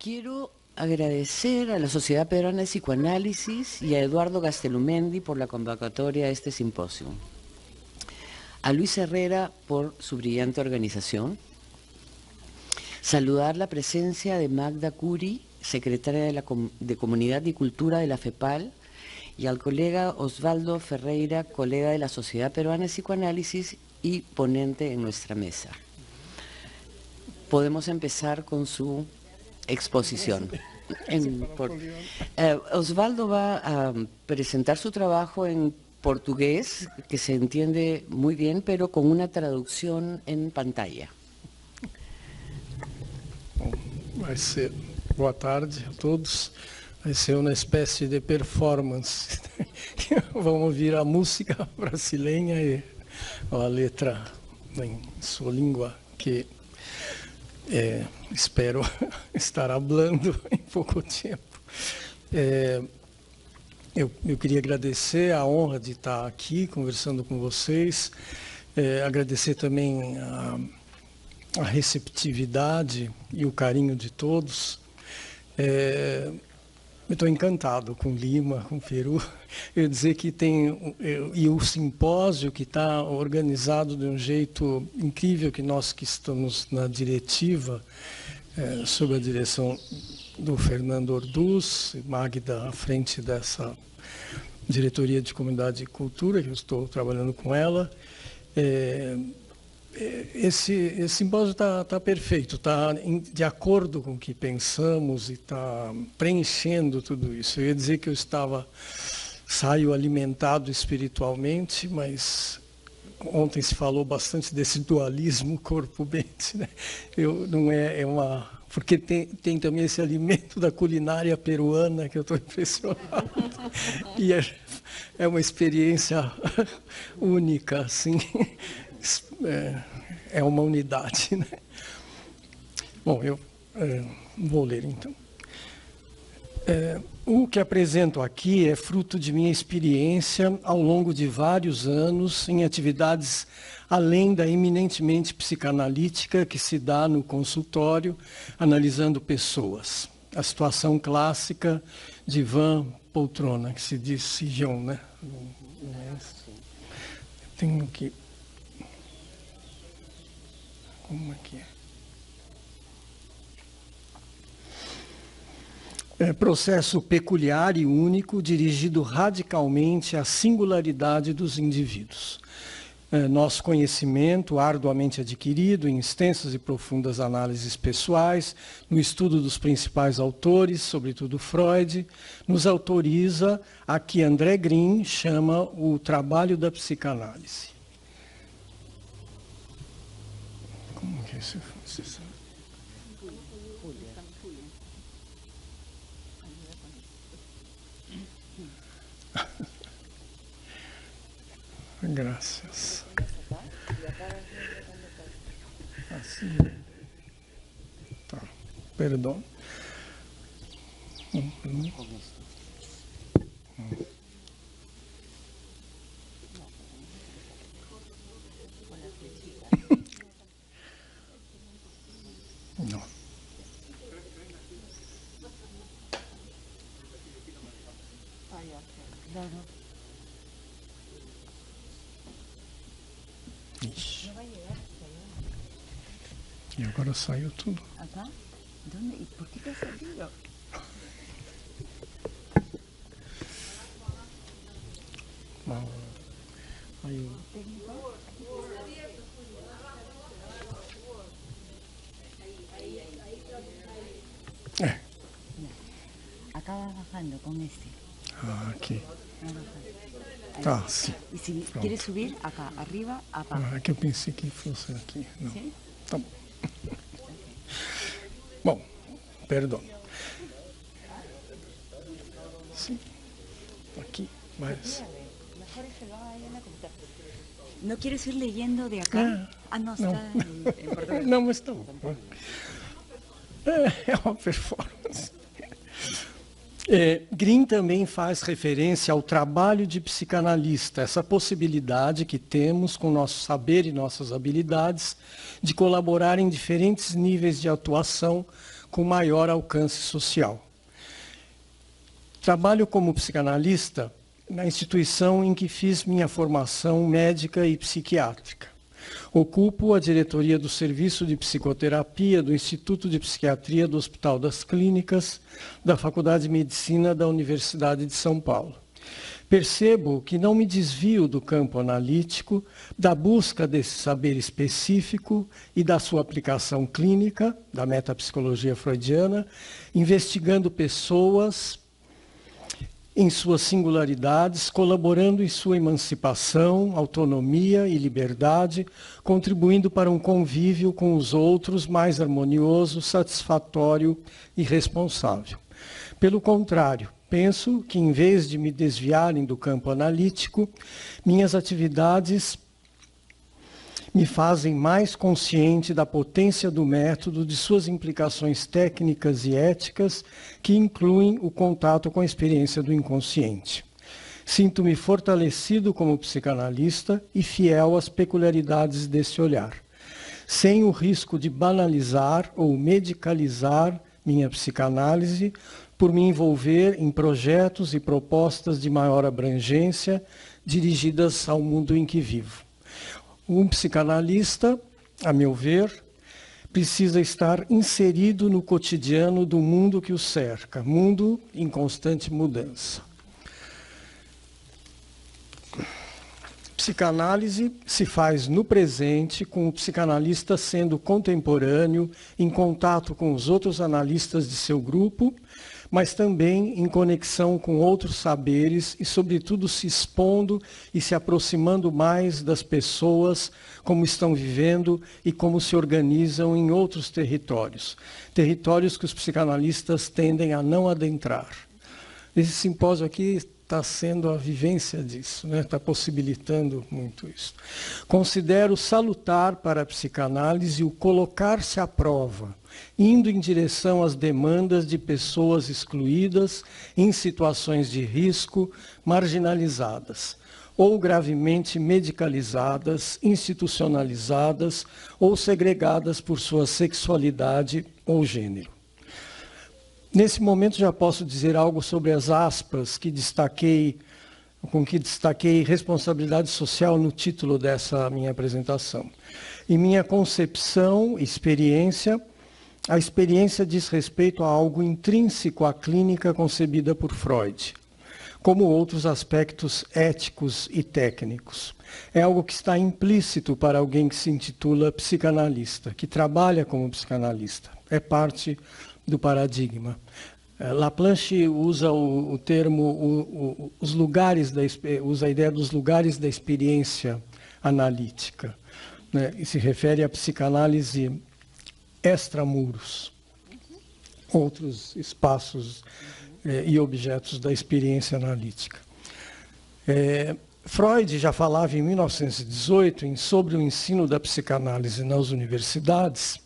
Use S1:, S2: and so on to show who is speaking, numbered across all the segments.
S1: Quiero agradecer a la Sociedad Peruana de Psicoanálisis y a Eduardo Gastelumendi por la convocatoria a este simposio. A Luis Herrera por su brillante organización. Saludar la presencia de Magda Curi, secretaria de Comunidad y Cultura de la FEPAL, y al colega Osvaldo Ferreira, colega de la Sociedad Peruana de Psicoanálisis y ponente en nuestra mesa. Podemos empezar con su exposición. Osvaldo va a presentar su trabajo en portugués, que se entiende muy bien, pero con una traducción en pantalla.
S2: Bom, vai ser boa tarde a todos. Vai ser uma espécie de performance. Vamos ouvir a música brasileira e a letra em sua língua, que espero estar falando em pouco tempo. Eu queria agradecer a honra de estar aqui conversando com vocês, agradecer também a receptividade e o carinho de todos. Eu estou encantado com Lima, com Peru. Eu dizer que tem e o simpósio que está organizado de um jeito incrível, que nós que estamos na diretiva, sob a direção do Fernando Orduz, Magda à frente dessa diretoria de comunidade e cultura, que eu estou trabalhando com ela. Esse simpósio está perfeito, está de acordo com o que pensamos e está preenchendo tudo isso. Eu ia dizer que eu saio alimentado espiritualmente, mas ontem se falou bastante desse dualismo corpo-mente, né? Porque tem também esse alimento da culinária peruana que eu estou impressionado. E é uma experiência única, assim. É uma unidade, né? Bom, eu vou ler então. O que apresento aqui é fruto de minha experiência ao longo de vários anos em atividades além da eminentemente psicanalítica que se dá no consultório, analisando pessoas. A situação clássica de van poltrona, que se diz sillão, né? Tenho que... Como é que é? Processo peculiar e único, dirigido radicalmente à singularidade dos indivíduos. Nosso conhecimento, arduamente adquirido em extensas e profundas análises pessoais, no estudo dos principais autores, sobretudo Freud, nos autoriza a que André Green chama o trabalho da psicanálise. Como que é isso? Graças. Assim. Tá. Perdão. Não. Ixi. E agora saiu tudo.
S1: Acá? ¿Dónde? ¿Y por qué te ha salido?
S2: Aí
S1: Acá vas bajando con este.
S2: aqui.
S1: Vas bajando.
S2: Tá, sim.
S1: Y si
S2: Pronto.
S1: quieres subir, acá, arriba, abajo.
S2: É que eu pensei que fosse aqui. Não.
S1: ¿Sí?
S2: Tá bom. Bom, perdão. Sim. Aqui, mas...
S1: ¿No quieres ir leyendo de acá? No,
S2: não.
S1: está en portugués.
S2: Não, mas tá bom. É uma performance. Green também faz referência ao trabalho de psicanalista, essa possibilidade que temos com nosso saber e nossas habilidades de colaborar em diferentes níveis de atuação com maior alcance social. Trabalho como psicanalista na instituição em que fiz minha formação médica e psiquiátrica. Ocupo a diretoria do Serviço de Psicoterapia do Instituto de Psiquiatria do Hospital das Clínicas, da Faculdade de Medicina da Universidade de São Paulo. Percebo que não me desvio do campo analítico, da busca desse saber específico e da sua aplicação clínica, da metapsicologia freudiana, investigando pessoas em suas singularidades, colaborando em sua emancipação, autonomia e liberdade, contribuindo para um convívio com os outros mais harmonioso, satisfatório e responsável. Pelo contrário, penso que, em vez de me desviarem do campo analítico, minhas atividades me fazem mais consciente da potência do método, de suas implicações técnicas e éticas, que incluem o contato com a experiência do inconsciente. Sinto-me fortalecido como psicanalista e fiel às peculiaridades desse olhar, sem o risco de banalizar ou medicalizar minha psicanálise, por me envolver em projetos e propostas de maior abrangência dirigidas ao mundo em que vivo. Um psicanalista, a meu ver, precisa estar inserido no cotidiano do mundo que o cerca, mundo em constante mudança. Psicanálise se faz no presente, com o psicanalista sendo contemporâneo, em contato com os outros analistas de seu grupo, mas também em conexão com outros saberes e, sobretudo, se expondo e se aproximando mais das pessoas, como estão vivendo e como se organizam em outros territórios. Territórios que os psicanalistas tendem a não adentrar. Esse simpósio aqui está sendo a vivência disso, né? Está possibilitando muito isso. Considero salutar para a psicanálise o colocar-se à prova, indo em direção às demandas de pessoas excluídas, em situações de risco, marginalizadas, ou gravemente medicalizadas, institucionalizadas ou segregadas por sua sexualidade ou gênero. Nesse momento já posso dizer algo sobre as aspas com que destaquei responsabilidade social no título dessa minha apresentação. Em minha concepção, a experiência diz respeito a algo intrínseco à clínica concebida por Freud, como outros aspectos éticos e técnicos. É algo que está implícito para alguém que se intitula psicanalista, que trabalha como psicanalista. É parte do paradigma. Laplanche usa o termo, usa a ideia dos lugares da experiência analítica, né? E se refere à psicanálise extramuros, outros espaços e objetos da experiência analítica. Freud já falava em 1918 sobre o ensino da psicanálise nas universidades,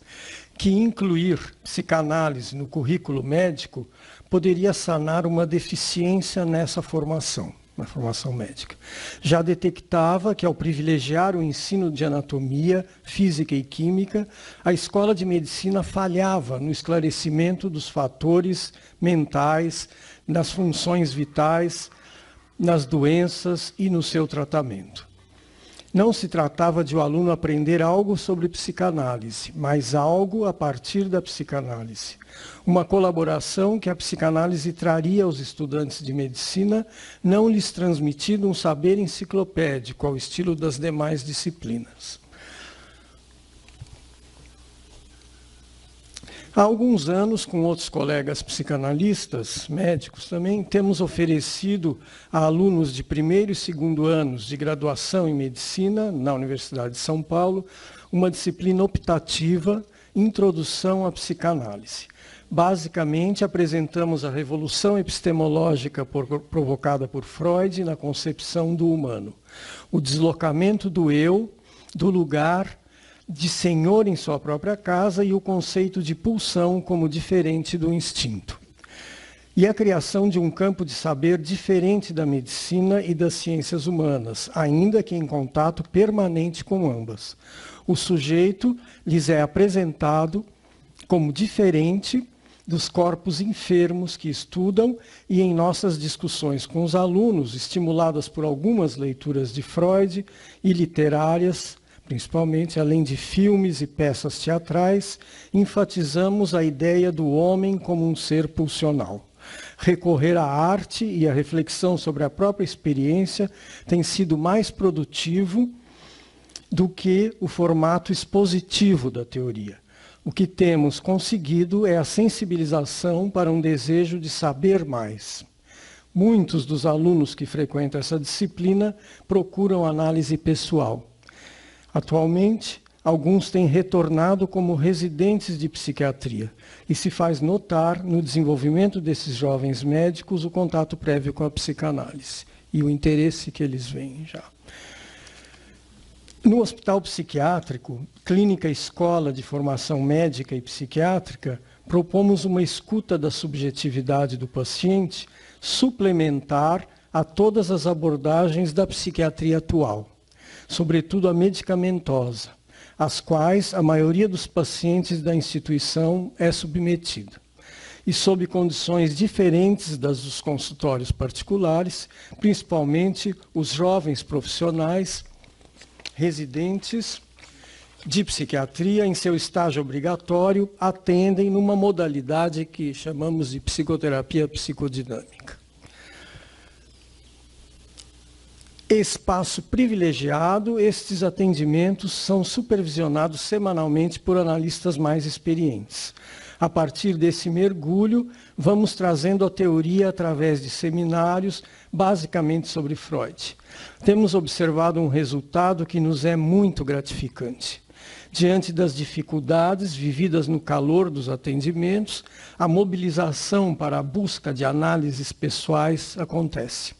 S2: que incluir psicanálise no currículo médico poderia sanar uma deficiência nessa formação, na formação médica. Já detectava que, ao privilegiar o ensino de anatomia, física e química, a escola de medicina falhava no esclarecimento dos fatores mentais, nas funções vitais, nas doenças e no seu tratamento. Não se tratava de o aluno aprender algo sobre psicanálise, mas algo a partir da psicanálise. Uma colaboração que a psicanálise traria aos estudantes de medicina, não lhes transmitindo um saber enciclopédico ao estilo das demais disciplinas. Há alguns anos, com outros colegas psicanalistas, médicos também, temos oferecido a alunos de primeiro e segundo anos de graduação em medicina, na Universidade de São Paulo, uma disciplina optativa, Introdução à Psicanálise. Basicamente, apresentamos a revolução epistemológica provocada por Freud na concepção do humano. O deslocamento do eu, do lugar, de senhor em sua própria casa e o conceito de pulsão como diferente do instinto. E a criação de um campo de saber diferente da medicina e das ciências humanas, ainda que em contato permanente com ambas. O sujeito lhes é apresentado como diferente dos corpos enfermos que estudam e em nossas discussões com os alunos, estimuladas por algumas leituras de Freud e literárias, principalmente, além de filmes e peças teatrais, enfatizamos a ideia do homem como um ser pulsional. Recorrer à arte e à reflexão sobre a própria experiência tem sido mais produtivo do que o formato expositivo da teoria. O que temos conseguido é a sensibilização para um desejo de saber mais. Muitos dos alunos que frequentam essa disciplina procuram análise pessoal. Atualmente, alguns têm retornado como residentes de psiquiatria e se faz notar no desenvolvimento desses jovens médicos o contato prévio com a psicanálise e o interesse que eles veem já. No Hospital Psiquiátrico, Clínica Escola de Formação Médica e Psiquiátrica, propomos uma escuta da subjetividade do paciente suplementar a todas as abordagens da psiquiatria atual, sobretudo a medicamentosa, às quais a maioria dos pacientes da instituição é submetida, e sob condições diferentes das dos consultórios particulares, principalmente os jovens profissionais residentes de psiquiatria em seu estágio obrigatório atendem numa modalidade que chamamos de psicoterapia psicodinâmica. Espaço privilegiado, estes atendimentos são supervisionados semanalmente por analistas mais experientes. A partir desse mergulho, vamos trazendo a teoria através de seminários, basicamente sobre Freud. Temos observado um resultado que nos é muito gratificante. Diante das dificuldades vividas no calor dos atendimentos, a mobilização para a busca de análises pessoais acontece.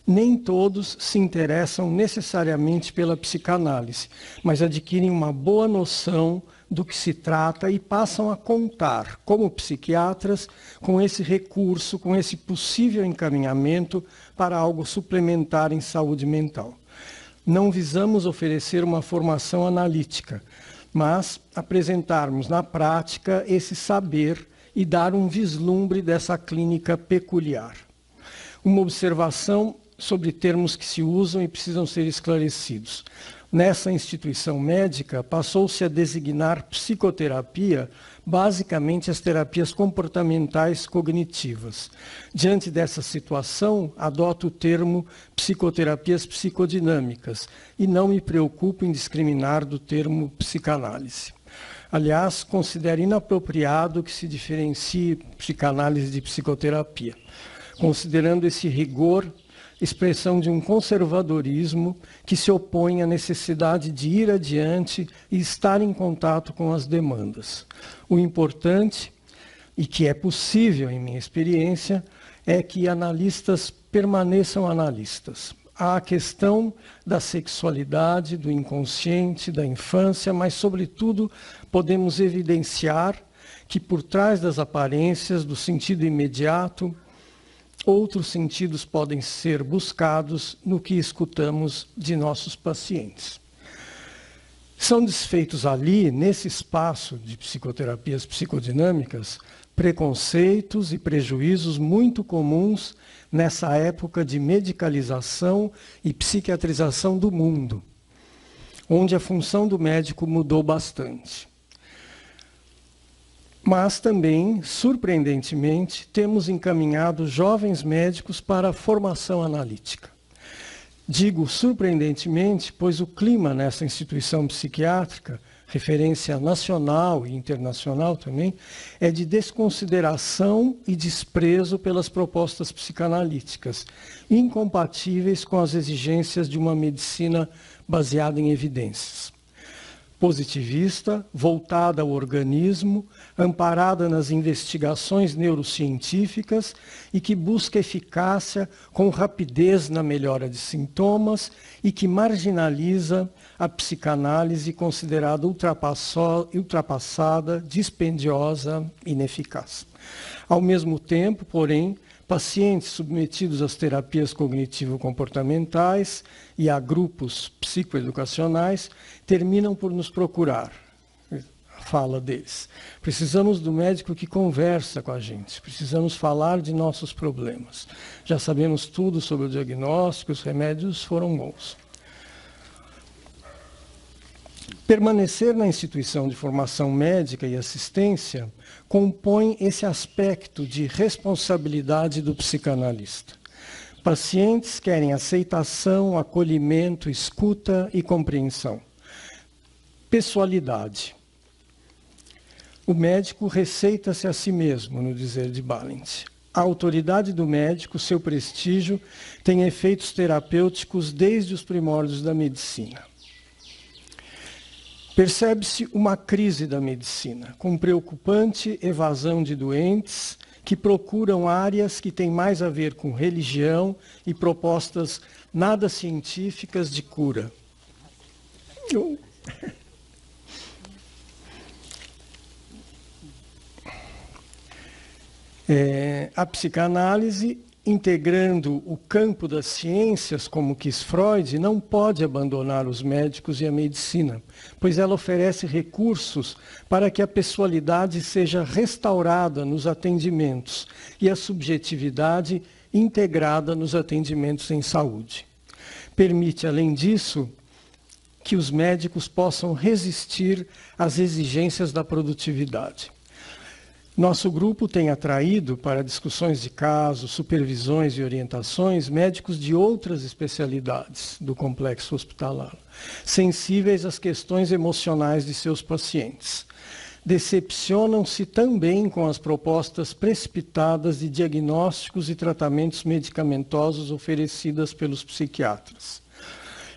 S2: Nem todos se interessam necessariamente pela psicanálise, mas adquirem uma boa noção do que se trata e passam a contar, como psiquiatras, com esse recurso, com esse possível encaminhamento para algo suplementar em saúde mental. Não visamos oferecer uma formação analítica, mas apresentarmos na prática esse saber e dar um vislumbre dessa clínica peculiar. Uma observação sobre termos que se usam e precisam ser esclarecidos. Nessa instituição médica, passou-se a designar psicoterapia basicamente as terapias comportamentais cognitivas. Diante dessa situação, adoto o termo psicoterapias psicodinâmicas e não me preocupo em discriminar do termo psicanálise. Aliás, considero inapropriado que se diferencie psicanálise de psicoterapia, considerando esse rigor expressão de um conservadorismo que se opõe à necessidade de ir adiante e estar em contato com as demandas. O importante, e que é possível em minha experiência, é que analistas permaneçam analistas. Há a questão da sexualidade, do inconsciente, da infância, mas, sobretudo, podemos evidenciar que por trás das aparências, do sentido imediato, outros sentidos podem ser buscados no que escutamos de nossos pacientes. São desfeitos ali, nesse espaço de psicoterapias psicodinâmicas, preconceitos e prejuízos muito comuns nessa época de medicalização e psiquiatrização do mundo, onde a função do médico mudou bastante. Mas também, surpreendentemente, temos encaminhado jovens médicos para a formação analítica. Digo surpreendentemente, pois o clima nessa instituição psiquiátrica, referência nacional e internacional também, é de desconsideração e desprezo pelas propostas psicanalíticas, incompatíveis com as exigências de uma medicina baseada em evidências. Positivista, voltada ao organismo, amparada nas investigações neurocientíficas e que busca eficácia com rapidez na melhora de sintomas e que marginaliza a psicanálise considerada ultrapassada, dispendiosa e ineficaz. Ao mesmo tempo, porém, pacientes submetidos às terapias cognitivo-comportamentais e a grupos psicoeducacionais terminam por nos procurar. A fala deles. Precisamos do médico que conversa com a gente, precisamos falar de nossos problemas. Já sabemos tudo sobre o diagnóstico, os remédios foram bons. Permanecer na instituição de formação médica e assistência compõe esse aspecto de responsabilidade do psicanalista. Pacientes querem aceitação, acolhimento, escuta e compreensão. Pessoalidade. O médico receita-se a si mesmo, no dizer de Balint. A autoridade do médico, seu prestígio, tem efeitos terapêuticos desde os primórdios da medicina. Percebe-se uma crise da medicina, com preocupante evasão de doentes que procuram áreas que têm mais a ver com religião e propostas nada científicas de cura. A psicanálise, integrando o campo das ciências, como quis Freud, não pode abandonar os médicos e a medicina, pois ela oferece recursos para que a pessoalidade seja restaurada nos atendimentos e a subjetividade integrada nos atendimentos em saúde. Permite, além disso, que os médicos possam resistir às exigências da produtividade. Nosso grupo tem atraído para discussões de casos, supervisões e orientações médicos de outras especialidades do complexo hospitalar, sensíveis às questões emocionais de seus pacientes. Decepcionam-se também com as propostas precipitadas de diagnósticos e tratamentos medicamentosos oferecidas pelos psiquiatras.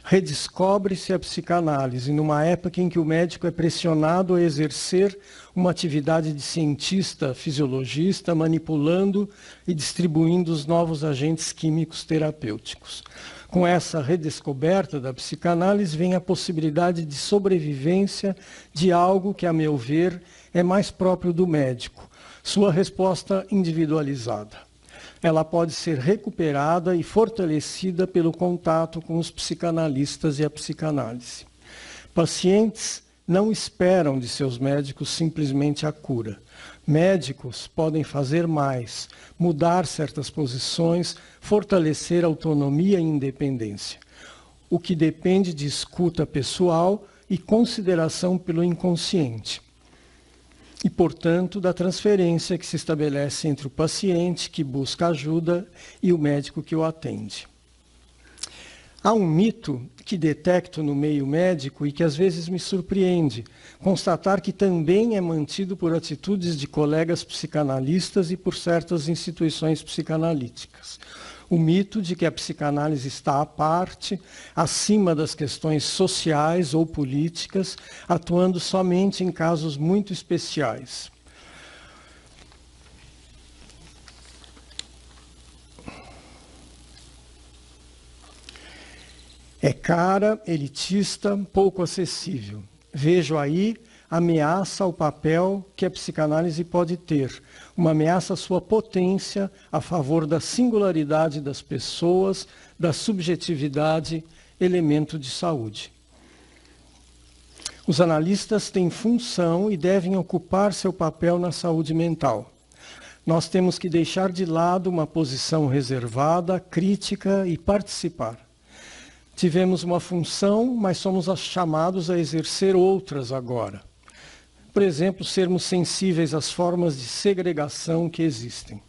S2: Redescobre-se a psicanálise numa época em que o médico é pressionado a exercer uma atividade de cientista, fisiologista, manipulando e distribuindo os novos agentes químicos terapêuticos. Com essa redescoberta da psicanálise vem a possibilidade de sobrevivência de algo que, a meu ver, é mais próprio do médico, sua resposta individualizada. Ela pode ser recuperada e fortalecida pelo contato com os psicanalistas e a psicanálise. Pacientes não esperam de seus médicos simplesmente a cura. Médicos podem fazer mais, mudar certas posições, fortalecer a autonomia e independência, o que depende de escuta pessoal e consideração pelo inconsciente. E, portanto, da transferência que se estabelece entre o paciente que busca ajuda e o médico que o atende. Há um mito que detecto no meio médico e que às vezes me surpreende, constatar que também é mantido por atitudes de colegas psicanalistas e por certas instituições psicanalíticas. O mito de que a psicanálise está à parte, acima das questões sociais ou políticas, atuando somente em casos muito especiais. É cara, elitista, pouco acessível. Vejo aí ameaça ao papel que a psicanálise pode ter, uma ameaça à sua potência a favor da singularidade das pessoas, da subjetividade, elemento de saúde. Os analistas têm função e devem ocupar seu papel na saúde mental. Nós temos que deixar de lado uma posição reservada, crítica e participar. Tivemos uma função, mas somos chamados a exercer outras agora. Por exemplo, sermos sensíveis às formas de segregação que existem.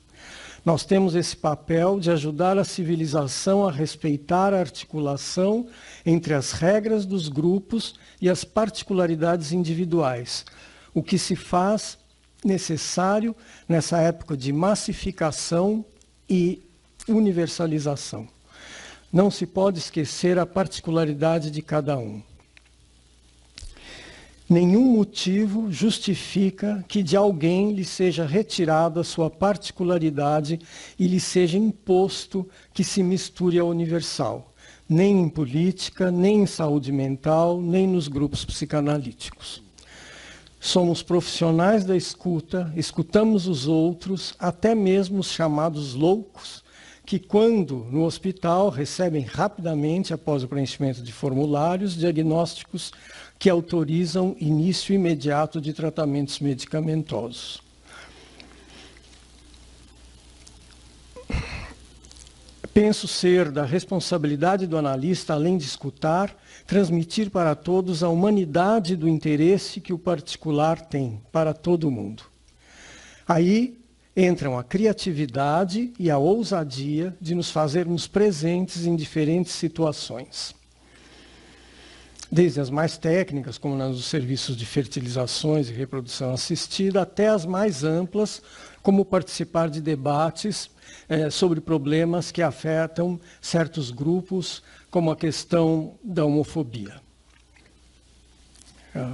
S2: Nós temos esse papel de ajudar a civilização a respeitar a articulação entre as regras dos grupos e as particularidades individuais, o que se faz necessário nessa época de massificação e universalização. Não se pode esquecer a particularidade de cada um. Nenhum motivo justifica que de alguém lhe seja retirada sua particularidade e lhe seja imposto que se misture ao universal, nem em política, nem em saúde mental, nem nos grupos psicanalíticos. Somos profissionais da escuta, escutamos os outros, até mesmo os chamados loucos, que quando no hospital recebem rapidamente, após o preenchimento de formulários, diagnósticos que autorizam início imediato de tratamentos medicamentosos. Penso ser da responsabilidade do analista, além de escutar, transmitir para todos a humanidade do interesse que o particular tem para todo mundo. Aí entram a criatividade e a ousadia de nos fazermos presentes em diferentes situações. Desde as mais técnicas, como nos serviços de fertilizações e reprodução assistida, até as mais amplas, como participar de debates sobre problemas que afetam certos grupos, como a questão da homofobia.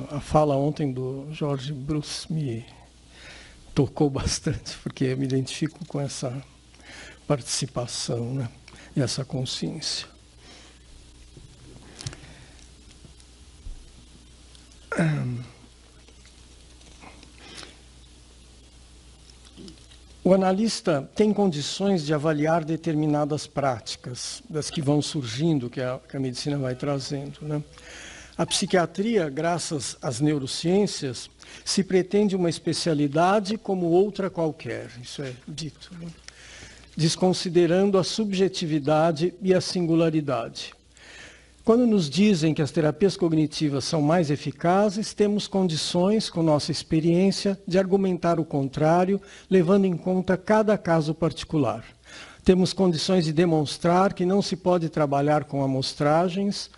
S2: A fala ontem do Jorge Bruce me tocou bastante, porque eu me identifico com essa participação, né, e essa consciência. O analista tem condições de avaliar determinadas práticas, das que vão surgindo, que a medicina vai trazendo, né? A psiquiatria, graças às neurociências, se pretende uma especialidade como outra qualquer, isso é dito, né? Desconsiderando a subjetividade e a singularidade. Quando nos dizem que as terapias cognitivas são mais eficazes, temos condições, com nossa experiência, de argumentar o contrário, levando em conta cada caso particular. Temos condições de demonstrar que não se pode trabalhar com amostragens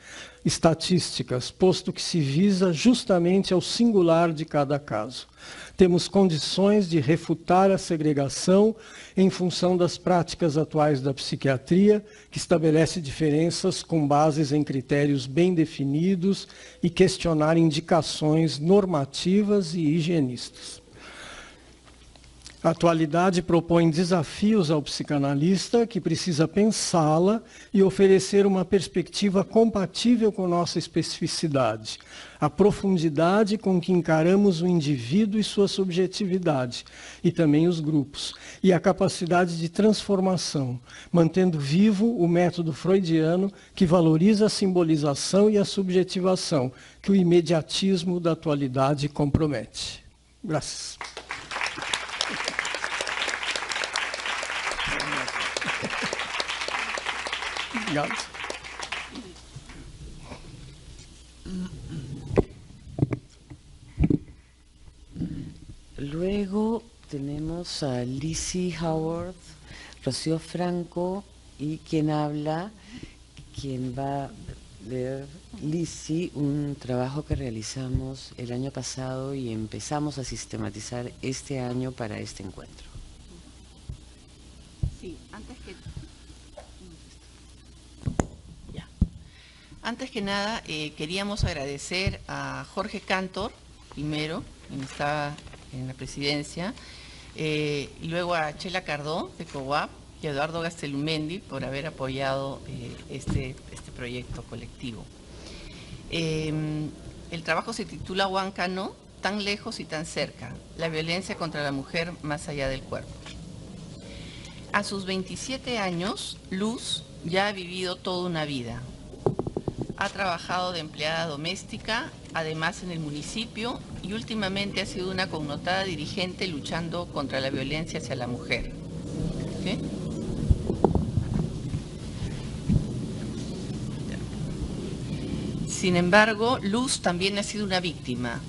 S2: estatísticas, posto que se visa justamente ao singular de cada caso. Temos condições de refutar a segregação em função das práticas atuais da psiquiatria, que estabelece diferenças com bases em critérios bem definidos e questionar indicações normativas e higienistas. A atualidade propõe desafios ao psicanalista, que precisa pensá-la e oferecer uma perspectiva compatível com nossa especificidade, a profundidade com que encaramos o indivíduo e sua subjetividade, e também os grupos, e a capacidade de transformação, mantendo vivo o método freudiano que valoriza a simbolização e a subjetivação, que o imediatismo da atualidade compromete. Graças. Obrigado.
S1: Luego tenemos a Lizzie Howard, Rocío Franco y quien habla, quien va a leer, Lizzie, un trabajo que realizamos el año pasado y empezamos a sistematizar este año para este encuentro.
S3: Sí, Antes que nada, queríamos agradecer a Jorge Cantor, primero, quien estaba en la presidencia, y luego a Chela Cardó, de COWAP, y a Eduardo Gastelumendi por haber apoyado este proyecto colectivo. El trabajo se titula Huáncano, tan lejos y tan cerca, la violencia contra la mujer más allá del cuerpo. A sus 27 años, Luz ya ha vivido toda una vida. Ha trabajado de empleada doméstica, además en el municipio, y últimamente ha sido una connotada dirigente luchando contra la violencia hacia la mujer. ¿Sí? Sin embargo, Luz también ha sido una víctima.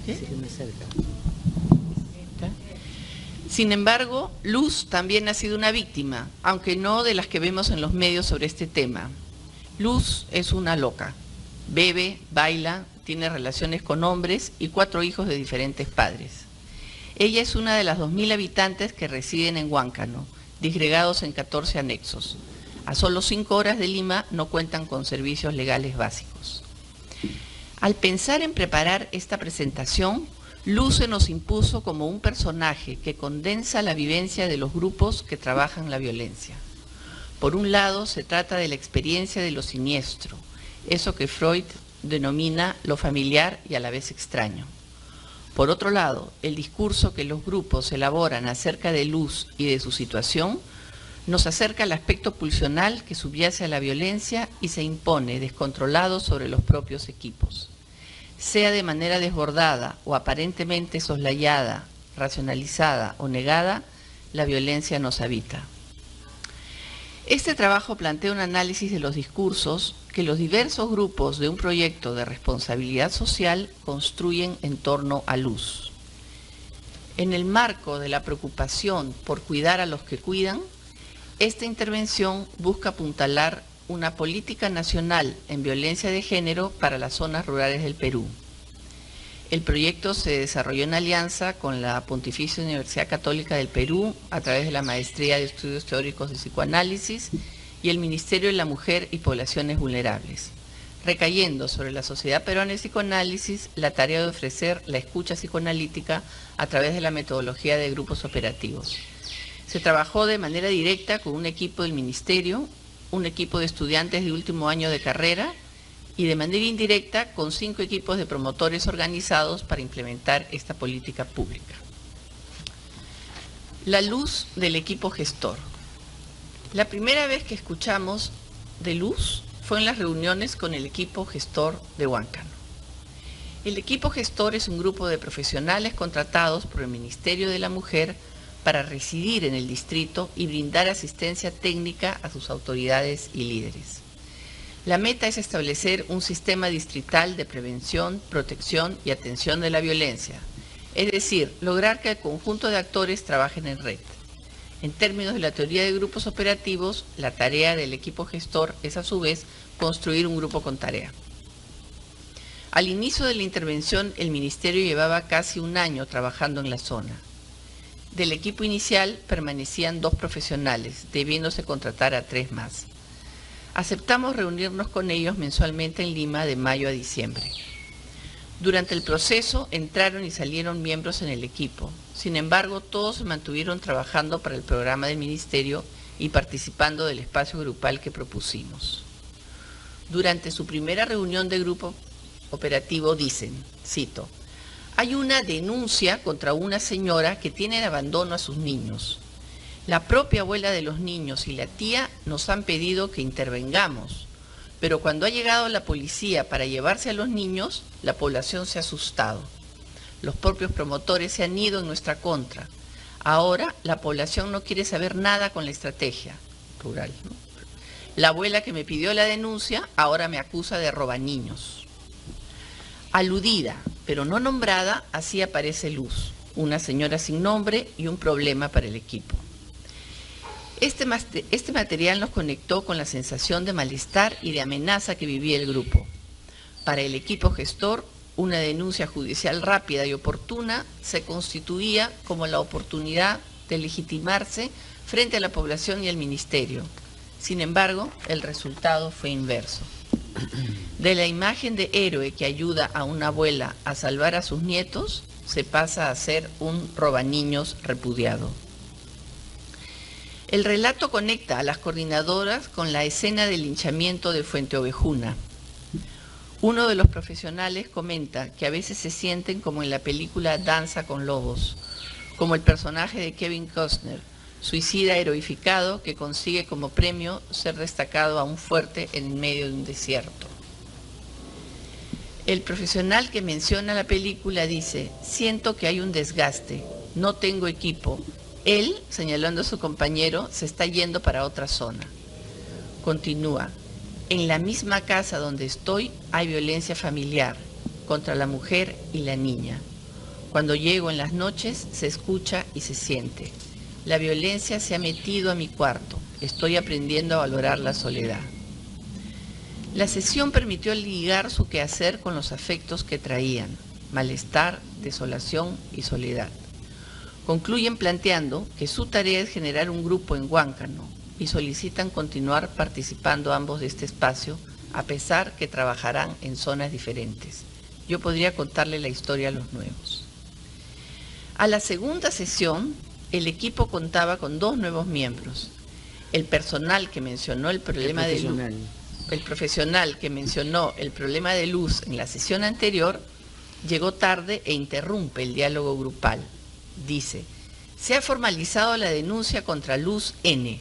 S3: ¿Sí? Sin embargo, Luz también ha sido una víctima, aunque no de las que vemos en los medios sobre este tema. Luz es una loca, bebe, baila, tiene relaciones con hombres y 4 hijos de diferentes padres. Ella es una de las 2.000 habitantes que residen en Huáncano, disgregados en 14 anexos. A solo 5 horas de Lima no cuentan con servicios legales básicos. Al pensar en preparar esta presentación, Luz se nos impuso como un personaje que condensa la vivencia de los grupos que trabajan la violencia. Por un lado, se trata de la experiencia de lo siniestro, eso que Freud denomina lo familiar y a la vez extraño. Por otro lado, el discurso que los grupos elaboran acerca de Luz y de su situación nos acerca al aspecto pulsional que subyace a la violencia y se impone descontrolado sobre los propios equipos. sea de manera desbordada o aparentemente soslayada, racionalizada o negada, la violencia nos habita. Este trabajo plantea un análisis de los discursos que los diversos grupos de un proyecto de responsabilidad social construyen en torno a Luz. En el marco de la preocupación por cuidar a los que cuidan, esta intervención busca apuntalar una política nacional en violencia de género para las zonas rurales del Perú. El proyecto se desarrolló en alianza con la Pontificia Universidad Católica del Perú a través de la Maestría de Estudios Teóricos de Psicoanálisis y el Ministerio de la Mujer y Poblaciones Vulnerables, recayendo sobre la Sociedad Peruana de Psicoanálisis la tarea de ofrecer la escucha psicoanalítica a través de la metodología de grupos operativos. Se trabajó de manera directa con un equipo del Ministerio, un equipo de estudiantes de último año de carrera y de manera indirecta con 5 equipos de promotores organizados para implementar esta política pública. La Luz del equipo gestor. La primera vez que escuchamos de Luz fue en las reuniones con el equipo gestor de Huáncano. El equipo gestor es un grupo de profesionales contratados por el Ministerio de la Mujer para residir en el distrito y brindar asistencia técnica a sus autoridades y líderes. La meta es establecer un sistema distrital de prevención, protección y atención de la violencia, es decir, lograr que el conjunto de actores trabajen en red. En términos de la teoría de grupos operativos, la tarea del equipo gestor es a su vez construir un grupo con tarea. Al inicio de la intervención, el Ministerio llevaba casi un año trabajando en la zona. Del equipo inicial permanecían 2 profesionales, debiéndose contratar a 3 más. Aceptamos reunirnos con ellos mensualmente en Lima de mayo a diciembre. Durante el proceso entraron y salieron miembros en el equipo. Sin embargo, todos se mantuvieron trabajando para el programa del Ministerio y participando del espacio grupal que propusimos. Durante su primera reunión de grupo operativo dicen, cito, «Hay una denuncia contra una señora que tiene en abandono a sus niños. La propia abuela de los niños y la tía nos han pedido que intervengamos, pero cuando ha llegado la policía para llevarse a los niños, la población se ha asustado. Los propios promotores se han ido en nuestra contra. Ahora la población no quiere saber nada con la estrategia rural, ¿no? La abuela que me pidió la denuncia ahora me acusa de robaniños». Aludida, pero no nombrada, así aparece Luz, una señora sin nombre y un problema para el equipo. Este material nos conectó con la sensación de malestar y de amenaza que vivía el grupo. Para el equipo gestor, una denuncia judicial rápida y oportuna se constituía como la oportunidad de legitimarse frente a la población y el ministerio. Sin embargo, el resultado fue inverso. De la imagen de héroe que ayuda a una abuela a salvar a sus nietos, se pasa a ser un robaniños repudiado. El relato conecta a las coordinadoras con la escena del linchamiento de Fuente Ovejuna. Uno de los profesionales comenta que a veces se sienten como en la película Danza con Lobos, como el personaje de Kevin Costner, suicida heroificado que consigue como premio ser destacado a un fuerte en medio de un desierto. El profesional que menciona la película dice, siento que hay un desgaste, no tengo equipo. Él, señalando a su compañero, se está yendo para otra zona. Continúa, en la misma casa donde estoy hay violencia familiar contra la mujer y la niña. Cuando llego en las noches se escucha y se siente. La violencia se ha metido a mi cuarto. Estoy aprendiendo a valorar la soledad. La sesión permitió ligar su quehacer con los afectos que traían, malestar, desolación y soledad. Concluyen planteando que su tarea es generar un grupo en Huáncano y solicitan continuar participando ambos de este espacio, a pesar que trabajarán en zonas diferentes. Yo podría contarle la historia a los nuevos. A la segunda sesión, el equipo contaba con 2 nuevos miembros. El personal que mencionó el problema de luz, el profesional que mencionó el problema de luz en la sesión anterior, llegó tarde e interrumpe el diálogo grupal. Dice, se ha formalizado la denuncia contra Luz N.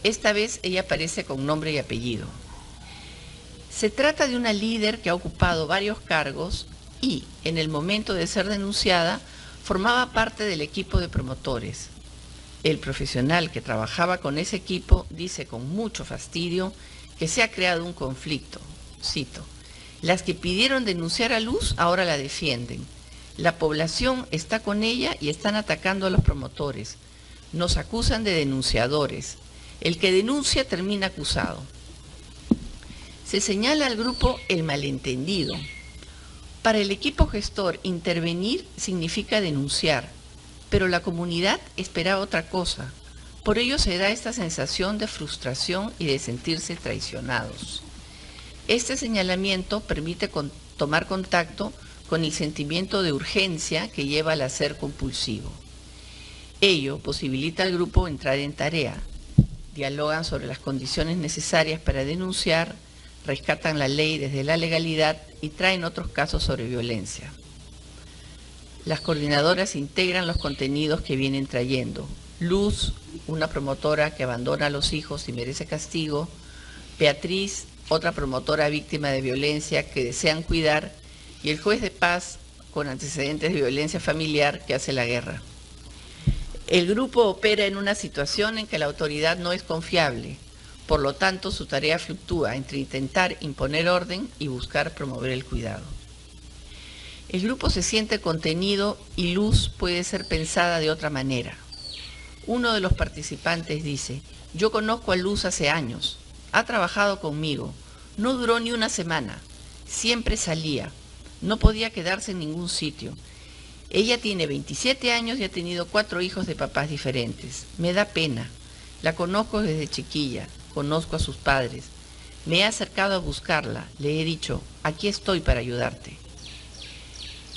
S3: Esta vez ella aparece con nombre y apellido. Se trata de una líder que ha ocupado varios cargos y, en el momento de ser denunciada, formaba parte del equipo de promotores. El profesional que trabajaba con ese equipo dice con mucho fastidio que se ha creado un conflicto. Cito: las que pidieron denunciar a Luz ahora la defienden. La población está con ella y están atacando a los promotores. Nos acusan de denunciadores. El que denuncia termina acusado. Se señala al grupo el malentendido. Para el equipo gestor, intervenir significa denunciar, pero la comunidad esperaba otra cosa. Por ello se da esta sensación de frustración y de sentirse traicionados. Este señalamiento permite tomar contacto con el sentimiento de urgencia que lleva al hacer compulsivo. Ello posibilita al grupo entrar en tarea. Dialogan sobre las condiciones necesarias para denunciar, rescatan la ley desde la legalidad y traen otros casos sobre violencia. Las coordinadoras integran los contenidos que vienen trayendo. Luz, una promotora que abandona a los hijos y merece castigo. Beatriz, otra promotora víctima de violencia que desean cuidar. Y el juez de paz con antecedentes de violencia familiar que hace la guerra. El grupo opera en una situación en que la autoridad no es confiable. Por lo tanto, su tarea fluctúa entre intentar imponer orden y buscar promover el cuidado. El grupo se siente contenido y Luz puede ser pensada de otra manera. Uno de los participantes dice: yo conozco a Luz hace años, ha trabajado conmigo, no duró ni una semana, siempre salía, no podía quedarse en ningún sitio. Ella tiene 27 años y ha tenido 4 hijos de papás diferentes. Me da pena, la conozco desde chiquilla, conozco a sus padres, me he acercado a buscarla, le he dicho: aquí estoy para ayudarte.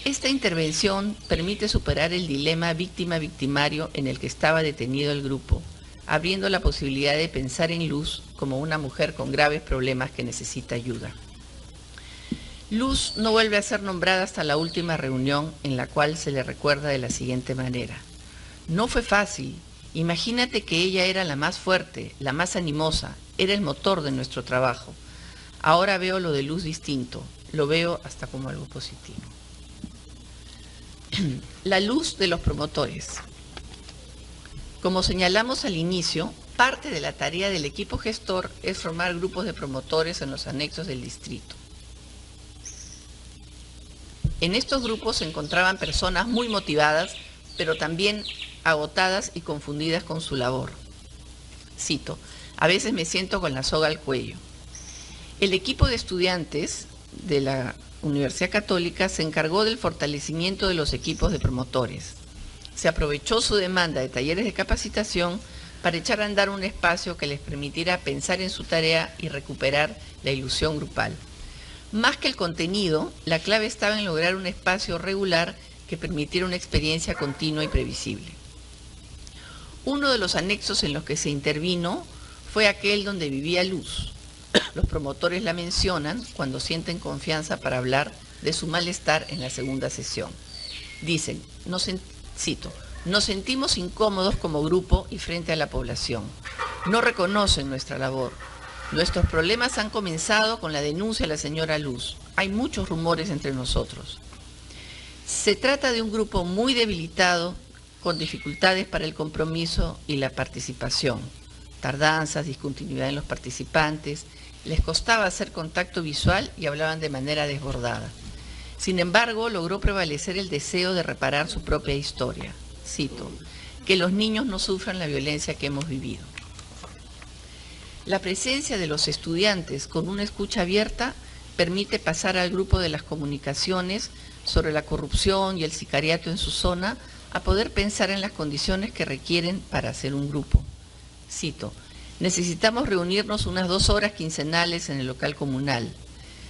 S3: Esta intervención permite superar el dilema víctima-victimario en el que estaba detenido el grupo, abriendo la posibilidad de pensar en Luz como una mujer con graves problemas que necesita ayuda. Luz no vuelve a ser nombrada hasta la última reunión, en la cual se le recuerda de la siguiente manera: no fue fácil, imagínate que ella era la más fuerte, la más animosa, era el motor de nuestro trabajo. Ahora veo lo de Luz distinto, lo veo hasta como algo positivo. La Luz de los promotores. Como señalamos al inicio, parte de la tarea del equipo gestor es formar grupos de promotores en los anexos del distrito. En estos grupos se encontraban personas muy motivadas, pero también agotadas y confundidas con su labor. Cito: a veces me siento con la soga al cuello. El equipo de estudiantes de la Universidad Católica se encargó del fortalecimiento de los equipos de promotores. Se aprovechó su demanda de talleres de capacitación para echar a andar un espacio que les permitiera pensar en su tarea y recuperar la ilusión grupal. Más que el contenido, la clave estaba en lograr un espacio regular que permitiera una experiencia continua y previsible. Uno de los anexos en los que se intervino fue aquel donde vivía Luz. Los promotores la mencionan cuando sienten confianza para hablar de su malestar en la segunda sesión. Dicen, cito: nos sentimos incómodos como grupo y frente a la población. No reconocen nuestra labor. Nuestros problemas han comenzado con la denuncia a la señora Luz. Hay muchos rumores entre nosotros. Se trata de un grupo muy debilitado, con dificultades para el compromiso y la participación. Tardanzas, discontinuidad en los participantes, les costaba hacer contacto visual y hablaban de manera desbordada. Sin embargo, logró prevalecer el deseo de reparar su propia historia. Cito: que los niños no sufran la violencia que hemos vivido. La presencia de los estudiantes con una escucha abierta permite pasar al grupo de las comunicaciones sobre la corrupción y el sicariato en su zona a poder pensar en las condiciones que requieren para hacer un grupo. Cito: necesitamos reunirnos unas 2 horas quincenales en el local comunal.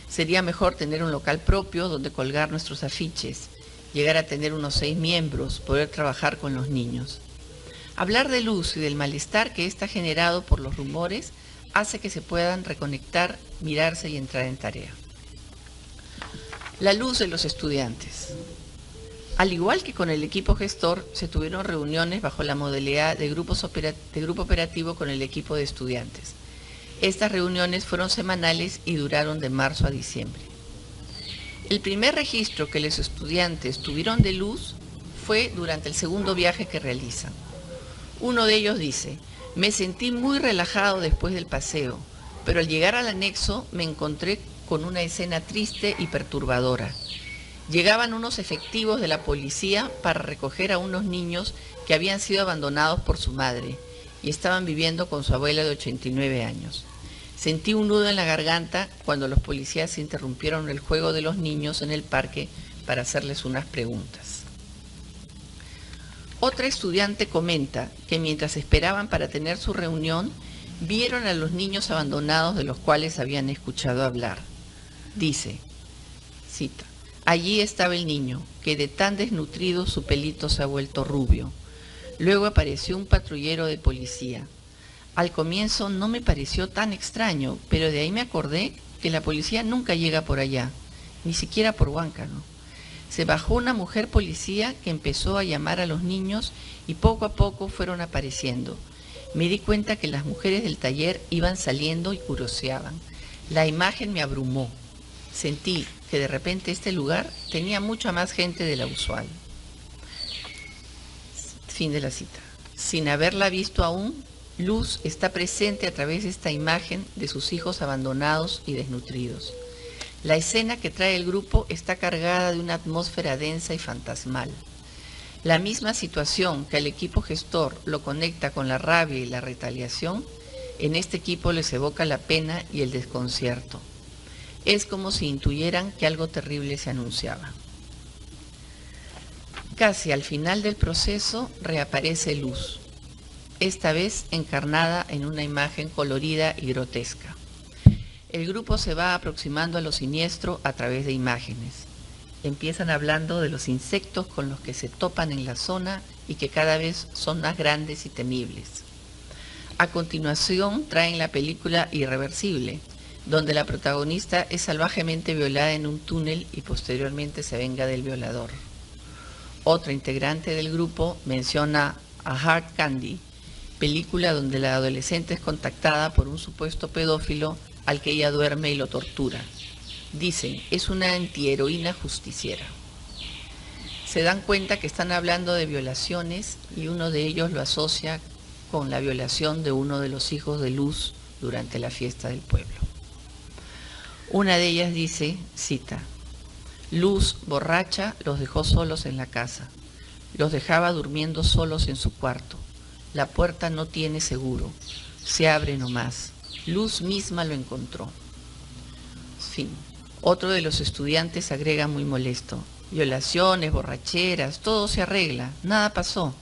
S3: Sería mejor tener un local propio donde colgar nuestros afiches, llegar a tener unos 6 miembros, poder trabajar con los niños. Hablar de Luz y del malestar que está generado por los rumores hace que se puedan reconectar, mirarse y entrar en tarea. La Luz de los estudiantes. Al igual que con el equipo gestor, se tuvieron reuniones bajo la modalidad de grupo operativo con el equipo de estudiantes. Estas reuniones fueron semanales y duraron de marzo a diciembre. El primer registro que los estudiantes tuvieron de Luz fue durante el segundo viaje que realizan. Uno de ellos dice: me sentí muy relajado después del paseo, pero al llegar al anexo me encontré con una escena triste y perturbadora. Llegaban unos efectivos de la policía para recoger a unos niños que habían sido abandonados por su madre y estaban viviendo con su abuela de 89 años. Sentí un nudo en la garganta cuando los policías interrumpieron el juego de los niños en el parque para hacerles unas preguntas. Otra estudiante comenta que mientras esperaban para tener su reunión, vieron a los niños abandonados de los cuales habían escuchado hablar. Dice, cita, allí estaba el niño, que de tan desnutrido su pelito se ha vuelto rubio. Luego apareció un patrullero de policía. Al comienzo no me pareció tan extraño, pero de ahí me acordé que la policía nunca llega por allá, ni siquiera por Huáncano. Se bajó una mujer policía que empezó a llamar a los niños y poco a poco fueron apareciendo. Me di cuenta que las mujeres del taller iban saliendo y curioseaban. La imagen me abrumó. Sentí que de repente este lugar tenía mucha más gente de la usual. Fin de la cita. Sin haberla visto aún, Luz está presente a través de esta imagen de sus hijos abandonados y desnutridos. La escena que trae el grupo está cargada de una atmósfera densa y fantasmal. La misma situación que al equipo gestor lo conecta con la rabia y la retaliación, en este equipo les evoca la pena y el desconcierto. Es como si intuyeran que algo terrible se anunciaba. Casi al final del proceso reaparece Luz, esta vez encarnada en una imagen colorida y grotesca. El grupo se va aproximando a lo siniestro a través de imágenes. Empiezan hablando de los insectos con los que se topan en la zona y que cada vez son más grandes y temibles. A continuación traen la película Irreversible, donde la protagonista es salvajemente violada en un túnel y posteriormente se venga del violador. Otra integrante del grupo menciona a Hard Candy, película donde la adolescente es contactada por un supuesto pedófilo al que ella duerme y lo tortura. Dicen, es una antiheroína justiciera. Se dan cuenta que están hablando de violaciones y uno de ellos lo asocia con la violación de uno de los hijos de Luz durante la fiesta del pueblo. Una de ellas dice, cita, Luz, borracha, los dejó solos en la casa. Los dejaba durmiendo solos en su cuarto. La puerta no tiene seguro. Se abre nomás. Luz misma lo encontró. Fin. Otro de los estudiantes agrega muy molesto. Violaciones, borracheras, todo se arregla. Nada pasó.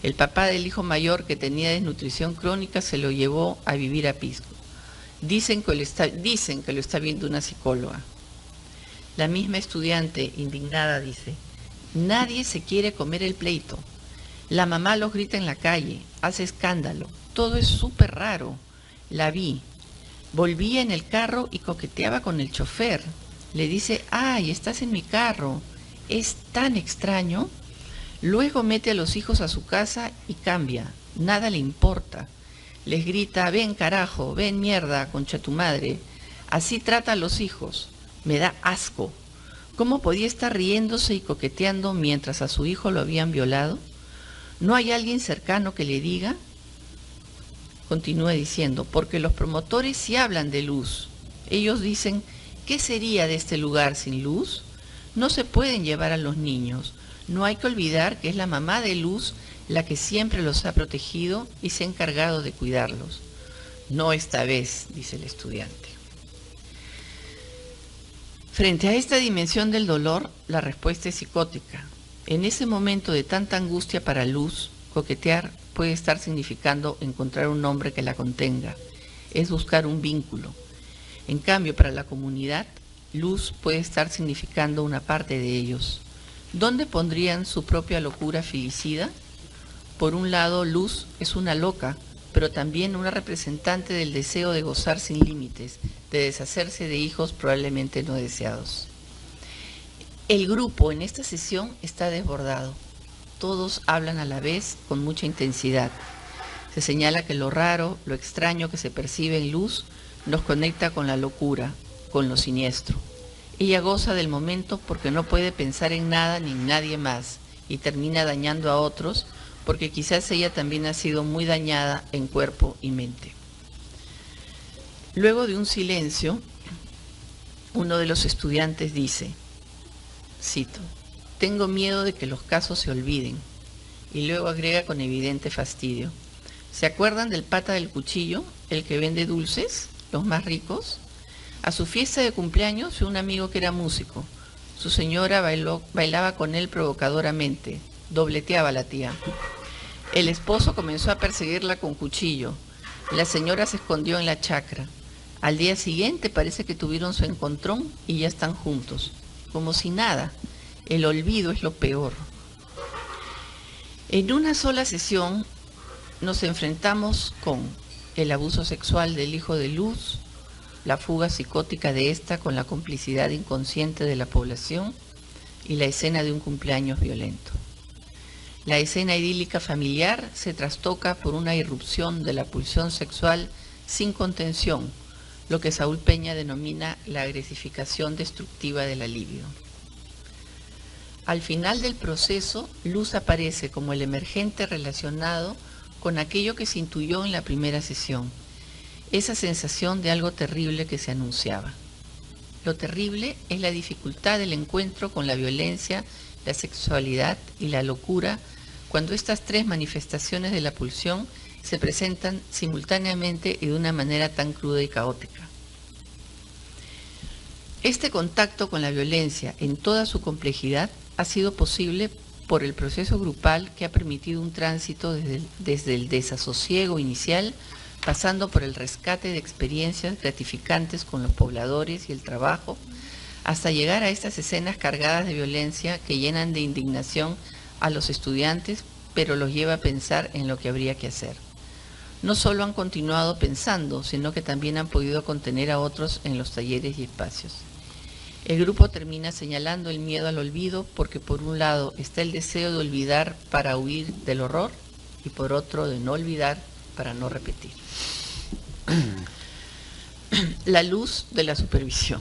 S3: El papá del hijo mayor que tenía desnutrición crónica se lo llevó a vivir a Pisco. Dicen que lo está viendo una psicóloga. La misma estudiante, indignada, dice, nadie se quiere comer el pleito. La mamá los grita en la calle, hace escándalo. Todo es súper raro. La vi. Volvía en el carro y coqueteaba con el chofer. Le dice, ay, estás en mi carro. Es tan extraño. Luego mete a los hijos a su casa y cambia. Nada le importa. Les grita, ven carajo, ven mierda, concha tu madre. Así trata a los hijos. Me da asco. ¿Cómo podía estar riéndose y coqueteando mientras a su hijo lo habían violado? ¿No hay alguien cercano que le diga? Continúa diciendo, porque los promotores sí hablan de Luz. Ellos dicen, ¿qué sería de este lugar sin Luz? No se pueden llevar a los niños. No hay que olvidar que es la mamá de Luz la que siempre los ha protegido y se ha encargado de cuidarlos. No esta vez, dice el estudiante. Frente a esta dimensión del dolor, la respuesta es psicótica. En ese momento de tanta angustia para Luz, coquetear puede estar significando encontrar un hombre que la contenga, es buscar un vínculo. En cambio, para la comunidad, Luz puede estar significando una parte de ellos. ¿Dónde pondrían su propia locura filicida? Por un lado, Luz es una loca, pero también una representante del deseo de gozar sin límites, de deshacerse de hijos probablemente no deseados. El grupo en esta sesión está desbordado. Todos hablan a la vez con mucha intensidad. Se señala que lo raro, lo extraño que se percibe en Luz nos conecta con la locura, con lo siniestro. Ella goza del momento porque no puede pensar en nada ni en nadie más y termina dañando a otros porque quizás ella también ha sido muy dañada en cuerpo y mente. Luego de un silencio, uno de los estudiantes dice, cito, tengo miedo de que los casos se olviden, y luego agrega con evidente fastidio, ¿se acuerdan del pata del cuchillo, el que vende dulces, los más ricos? A su fiesta de cumpleaños fue un amigo que era músico. Su señora bailaba con él provocadoramente, dobleteaba a la tía. El esposo comenzó a perseguirla con cuchillo. La señora se escondió en la chacra. Al día siguiente parece que tuvieron su encontrón y ya están juntos, como si nada. El olvido es lo peor. En una sola sesión nos enfrentamos con el abuso sexual del hijo de Luz, la fuga psicótica de esta con la complicidad inconsciente de la población y la escena de un cumpleaños violento. La escena idílica familiar se trastoca por una irrupción de la pulsión sexual sin contención, lo que Saúl Peña denomina la agresificación destructiva de la libido. Al final del proceso, Luz aparece como el emergente relacionado con aquello que se intuyó en la primera sesión, esa sensación de algo terrible que se anunciaba. Lo terrible es la dificultad del encuentro con la violencia, la sexualidad y la locura cuando estas tres manifestaciones de la pulsión se presentan simultáneamente y de una manera tan cruda y caótica. Este contacto con la violencia en toda su complejidad ha sido posible por el proceso grupal que ha permitido un tránsito desde el desasosiego inicial, pasando por el rescate de experiencias gratificantes con los pobladores y el trabajo, hasta llegar a estas escenas cargadas de violencia que llenan de indignación a los estudiantes, pero los lleva a pensar en lo que habría que hacer. No solo han continuado pensando, sino que también han podido contener a otros en los talleres y espacios. El grupo termina señalando el miedo al olvido porque por un lado está el deseo de olvidar para huir del horror y por otro de no olvidar para no repetir. La luz de la supervisión.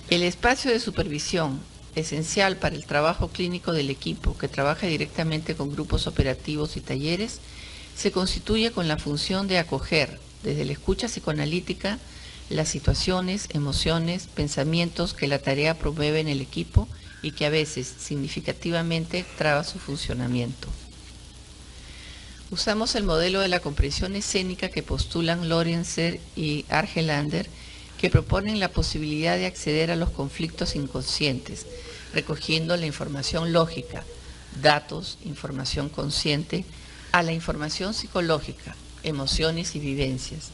S3: El espacio de supervisión, esencial para el trabajo clínico del equipo que trabaja directamente con grupos operativos y talleres, se constituye con la función de acoger, desde la escucha psicoanalítica, las situaciones, emociones, pensamientos que la tarea promueve en el equipo y que a veces significativamente traba su funcionamiento. Usamos el modelo de la comprensión escénica que postulan Lorenzer y Argelander, que proponen la posibilidad de acceder a los conflictos inconscientes, recogiendo la información lógica, datos, información consciente, a la información psicológica, emociones y vivencias,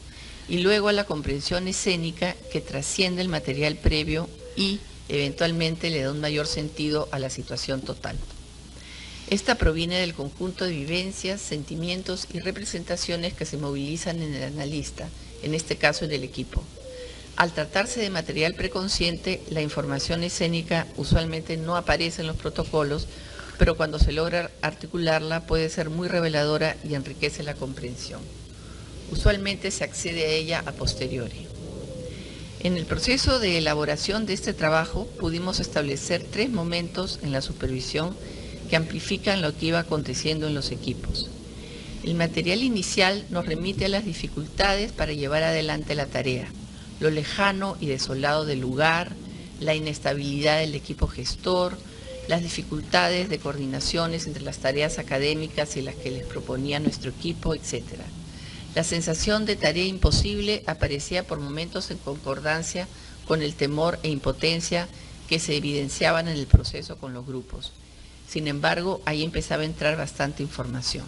S3: y luego a la comprensión escénica que trasciende el material previo y eventualmente le da un mayor sentido a la situación total. Esta proviene del conjunto de vivencias, sentimientos y representaciones que se movilizan en el analista, en este caso en el equipo. Al tratarse de material preconsciente, la información escénica usualmente no aparece en los protocolos, pero cuando se logra articularla puede ser muy reveladora y enriquece la comprensión. Usualmente se accede a ella a posteriori. En el proceso de elaboración de este trabajo pudimos establecer 3 momentos en la supervisión que amplifican lo que iba aconteciendo en los equipos. El material inicial nos remite a las dificultades para llevar adelante la tarea, lo lejano y desolado del lugar, la inestabilidad del equipo gestor, las dificultades de coordinaciones entre las tareas académicas y las que les proponía nuestro equipo, etc. La sensación de tarea imposible aparecía por momentos en concordancia con el temor e impotencia que se evidenciaban en el proceso con los grupos. Sin embargo, ahí empezaba a entrar bastante información.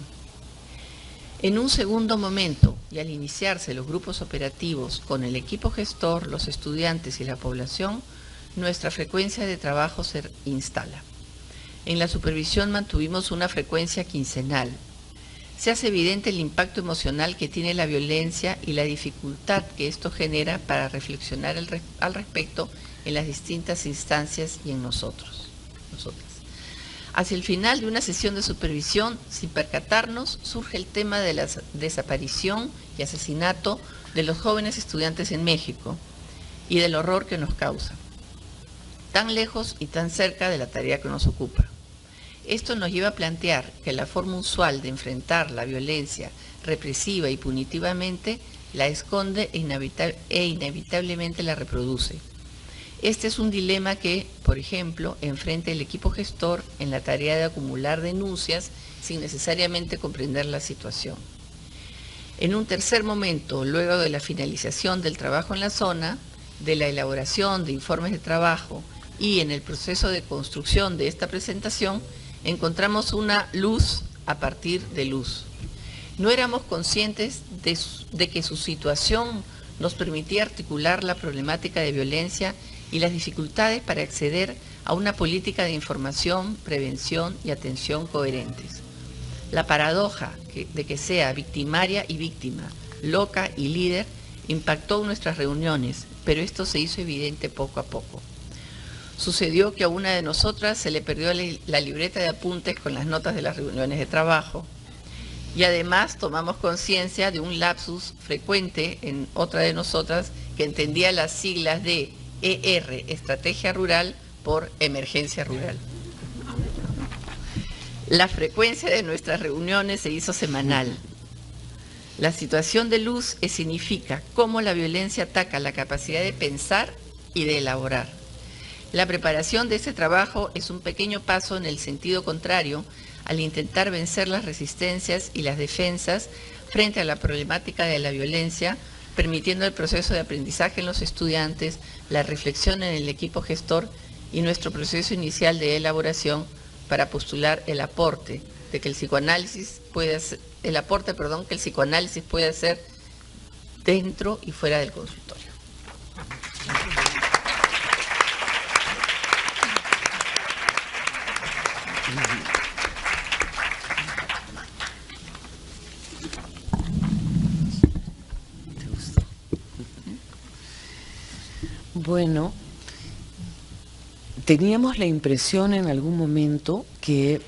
S3: En un segundo momento, y al iniciarse los grupos operativos con el equipo gestor, los estudiantes y la población, nuestra frecuencia de trabajo se instala. En la supervisión mantuvimos una frecuencia quincenal. Se hace evidente el impacto emocional que tiene la violencia y la dificultad que esto genera para reflexionar al respecto en las distintas instancias y en nosotras. Hacia el final de una sesión de supervisión, sin percatarnos, surge el tema de la desaparición y asesinato de los jóvenes estudiantes en México y del horror que nos causa. tan lejos y tan cerca de la tarea que nos ocupa. Esto nos lleva a plantear que la forma usual de enfrentar la violencia represiva y punitivamente la esconde e inevitablemente la reproduce. Este es un dilema que, por ejemplo, enfrenta el equipo gestor en la tarea de acumular denuncias sin necesariamente comprender la situación. En un tercer momento, luego de la finalización del trabajo en la zona, de la elaboración de informes de trabajo y en el proceso de construcción de esta presentación, encontramos una luz a partir de luz. No éramos conscientes de que su situación nos permitía articular la problemática de violencia y las dificultades para acceder a una política de información, prevención y atención coherentes. La paradoja de que sea victimaria y víctima, loca y líder, impactó en nuestras reuniones, pero esto se hizo evidente poco a poco. Sucedió que a una de nosotras se le perdió la libreta de apuntes con las notas de las reuniones de trabajo. Y además tomamos conciencia de un lapsus frecuente en otra de nosotras que entendía las siglas de ER, Estrategia Rural, por Emergencia Rural. La frecuencia de nuestras reuniones se hizo semanal. La situación de luz significa cómo la violencia ataca la capacidad de pensar y de elaborar. La preparación de este trabajo es un pequeño paso en el sentido contrario al intentar vencer las resistencias y las defensas frente a la problemática de la violencia, permitiendo el proceso de aprendizaje en los estudiantes, la reflexión en el equipo gestor y nuestro proceso inicial de elaboración para postular el aporte de que el psicoanálisis puede hacer, que el psicoanálisis puede hacer dentro y fuera del consultorio.
S1: Bueno, teníamos la impresión en algún momento que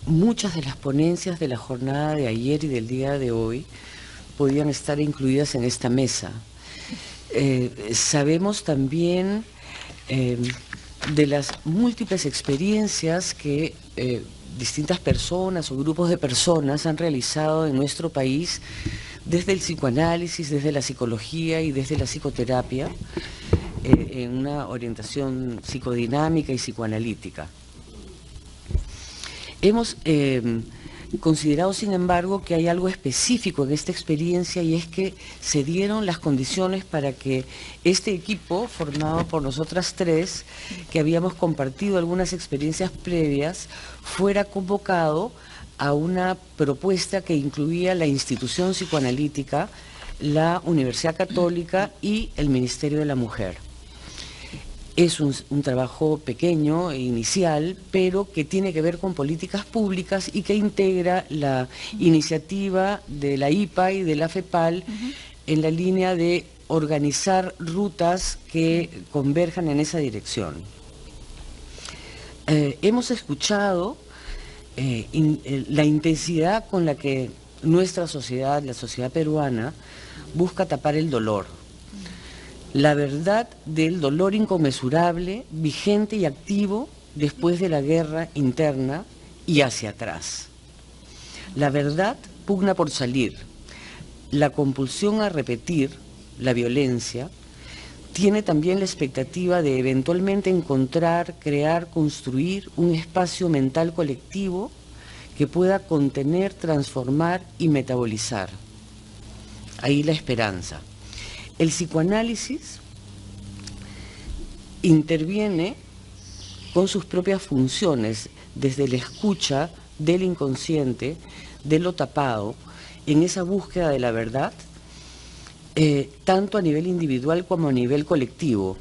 S1: muchas de las ponencias de la jornada de ayer y del día de hoy podían estar incluidas en esta mesa. Sabemos también de las múltiples experiencias que distintas personas o grupos de personas han realizado en nuestro país desde el psicoanálisis, desde la psicología y desde la psicoterapia, en una orientación psicodinámica y psicoanalítica. Hemos considerado, sin embargo, que hay algo específico en esta experiencia y es que se dieron las condiciones para que este equipo, formado por nosotras tres, que habíamos compartido algunas experiencias previas, fuera convocado a una propuesta que incluía la institución psicoanalítica, la Universidad Católica y el Ministerio de la Mujer. Es un trabajo pequeño e inicial, pero que tiene que ver con políticas públicas y que integra la iniciativa de la IPA y de la FEPAL en la línea de organizar rutas que converjan en esa dirección. Hemos escuchado la intensidad con la que nuestra sociedad, la sociedad peruana, busca tapar el dolor. La verdad del dolor inconmensurable, vigente y activo después de la guerra interna y hacia atrás. La verdad pugna por salir. La compulsión a repetir la violencia tiene también la expectativa de eventualmente encontrar, crear, construir un espacio mental colectivo que pueda contener, transformar y metabolizar. Ahí la esperanza. El psicoanálisis interviene con sus propias funciones, desde la escucha del inconsciente, de lo tapado, en esa búsqueda de la verdad, tanto a nivel individual como a nivel colectivo.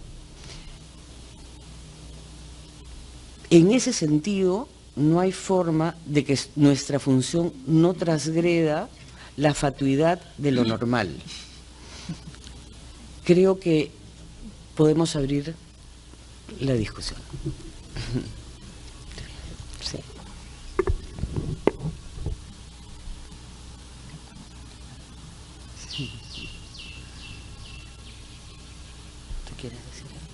S1: En ese sentido, no hay forma de que nuestra función no transgreda la fatuidad de lo normal. Creo que podemos abrir la discusión. Sí. ¿Tú quieres decir algo?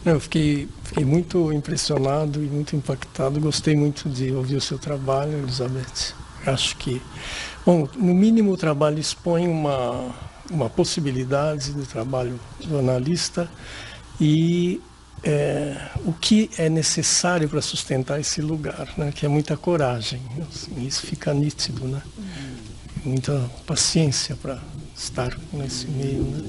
S2: Eu fiquei muito impressionado e muito impactado. Gostei muito de ouvir o seu trabalho, Elizabeth. Acho que, bom, no mínimo o trabalho expõe uma possibilidade do trabalho jornalista e o que é necessário para sustentar esse lugar, né? Que é muita coragem. Assim, isso fica nítido, né? Muita paciência para estar nesse meio, né?